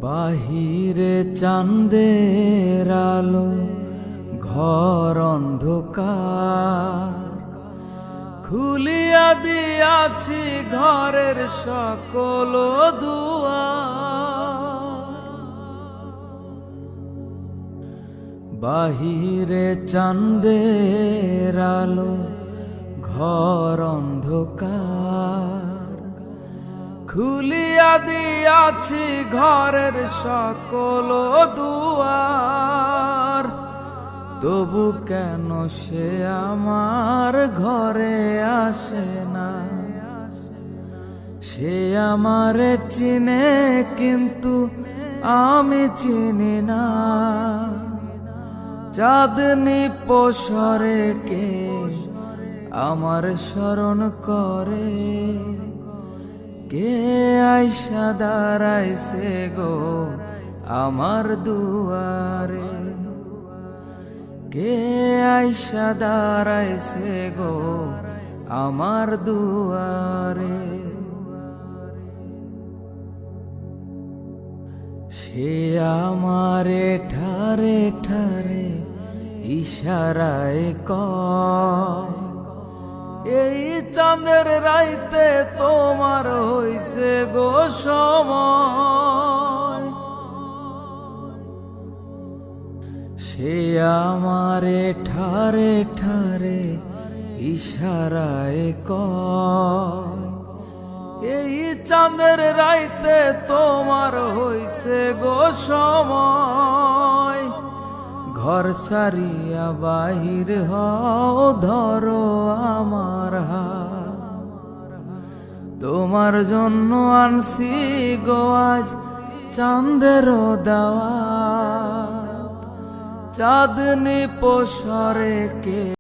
বাহিরে চাঁদের আলো, ঘর অন্ধকার। খুলিয়া দিয়াছি ঘরের সকল দুয়ার। বাহিরে চাঁদের আলো, ঘর অন্ধকার। খুলিয়া দিয়াছি ঘরের সকল দুয়ার। তবু কেন সে আমার ঘরে আসে না? সে আমারে চিনে কিন্তু আমি চিনি না। চাঁদনি পসরে কে আমার স্মরণ করে? কে আইসা দাঁড়াইছে গো আমার দুয়ারে? কে আইসা দাঁড়াইছে গো আমার দুয়ারে? সে আমারে ঠারে ঠারে ইশারায় কয়, এই চাঁদের রাইতে তোমার হইছে গো সময়। সে আমারে ঠারে ঠারে ইশারায় কয়, এই চাঁদের রাইতে তোমার হইছে গো সময়। ঘর ছাড়িয়া বাহির হও, ধরো আমার হাত। তোমার জন্য আনছি গো আজ চাঁদের দাওয়াত। চাঁদনি পসরে কে